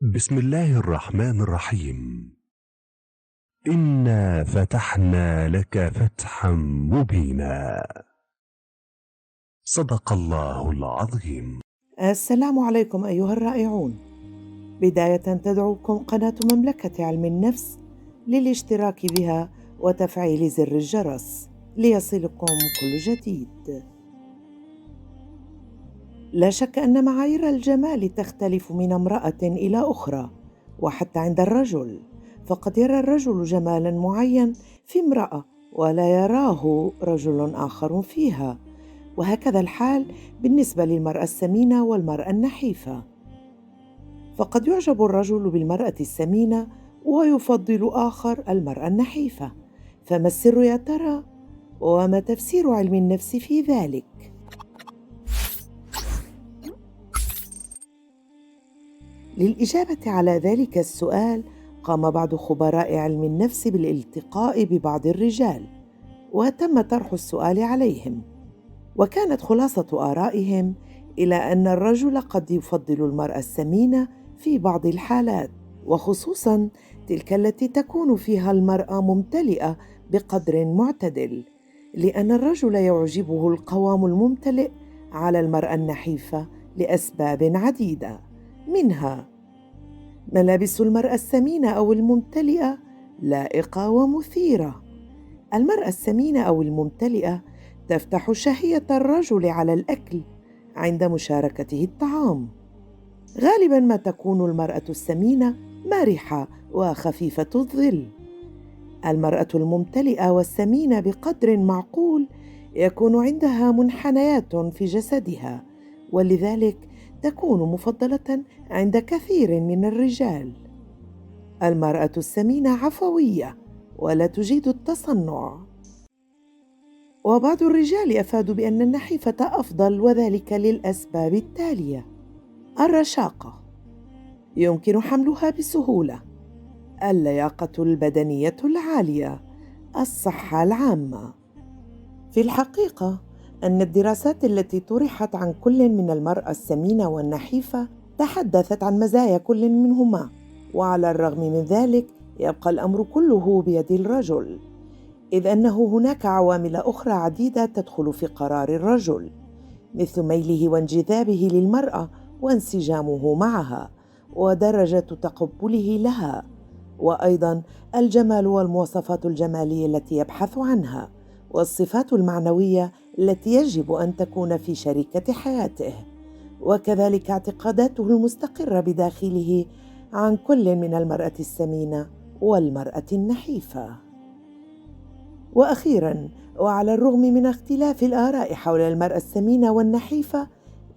بسم الله الرحمن الرحيم. إنا فتحنا لك فتحا مبينا. صدق الله العظيم. السلام عليكم أيها الرائعون. بداية تدعوكم قناة مملكة علم النفس للاشتراك بها وتفعيل زر الجرس ليصلكم كل جديد. لا شك أن معايير الجمال تختلف من امرأة إلى أخرى، وحتى عند الرجل، فقد يرى الرجل جمالا معين في امرأة ولا يراه رجل آخر فيها، وهكذا الحال بالنسبة للمرأة السمينة والمرأة النحيفة. فقد يعجب الرجل بالمرأة السمينة ويفضل آخر المرأة النحيفة، فما السر يا ترى؟ وما تفسير علم النفس في ذلك؟ للإجابة على ذلك السؤال قام بعض خبراء علم النفس بالالتقاء ببعض الرجال وتم طرح السؤال عليهم، وكانت خلاصة آرائهم إلى أن الرجل قد يفضل المرأة السمينة في بعض الحالات، وخصوصاً تلك التي تكون فيها المرأة ممتلئة بقدر معتدل، لأن الرجل يعجبه القوام الممتلئ على المرأة النحيفة لأسباب عديدة، منها ملابس المرأة السمينة أو الممتلئة لائقة ومثيرة. المرأة السمينة أو الممتلئة تفتح شهية الرجل على الأكل عند مشاركته الطعام. غالباً ما تكون المرأة السمينة مرحة وخفيفة الظل. المرأة الممتلئة والسمينة بقدر معقول يكون عندها منحنيات في جسدها، ولذلك تكون مفضلة عند كثير من الرجال. المرأة السمينة عفوية ولا تجيد التصنع. وبعض الرجال أفادوا بأن النحيفة أفضل، وذلك للأسباب التالية: الرشاقة، يمكن حملها بسهولة، اللياقة البدنية العالية، الصحة العامة. في الحقيقة أن الدراسات التي طرحت عن كل من المرأة السمينة والنحيفة تحدثت عن مزايا كل منهما، وعلى الرغم من ذلك يبقى الأمر كله بيد الرجل، إذ أنه هناك عوامل أخرى عديدة تدخل في قرار الرجل، مثل ميله وانجذابه للمرأة وانسجامه معها ودرجة تقبله لها، وأيضاً الجمال والمواصفات الجمالية التي يبحث عنها، والصفات المعنوية التي يجب أن تكون في شريكة حياته، وكذلك اعتقاداته المستقرة بداخله عن كل من المرأة السمينة والمرأة النحيفة. وأخيراً، وعلى الرغم من اختلاف الآراء حول المرأة السمينة والنحيفة،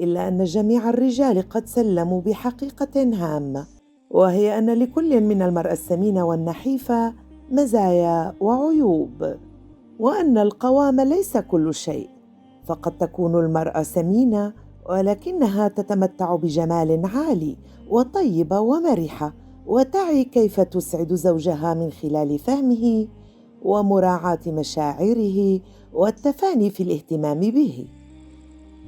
إلا أن جميع الرجال قد سلموا بحقيقة هامة، وهي أن لكل من المرأة السمينة والنحيفة مزايا وعيوب، وأن القوام ليس كل شيء، فقد تكون المرأة سمينة ولكنها تتمتع بجمال عالي وطيبة ومرحة، وتعي كيف تسعد زوجها من خلال فهمه ومراعاة مشاعره والتفاني في الاهتمام به.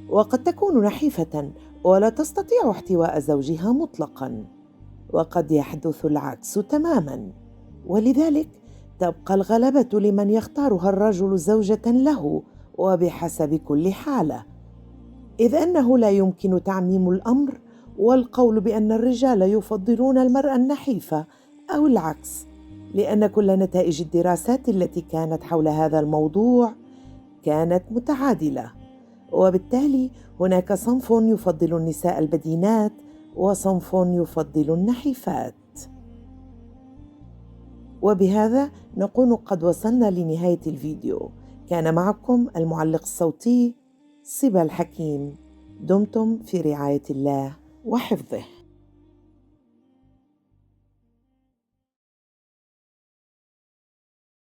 وقد تكون نحيفة ولا تستطيع احتواء زوجها مطلقاً، وقد يحدث العكس تماماً، ولذلك تبقى الغلبة لمن يختارها الرجل زوجة له وبحسب كل حالة، إذ أنه لا يمكن تعميم الأمر والقول بأن الرجال يفضلون المرأة النحيفة أو العكس، لأن كل نتائج الدراسات التي كانت حول هذا الموضوع كانت متعادلة، وبالتالي هناك صنف يفضل النساء البدينات وصنف يفضل النحيفات. وبهذا نكون قد وصلنا لنهاية الفيديو. كان معكم المعلق الصوتي صبا الحكيم. دمتم في رعاية الله وحفظه.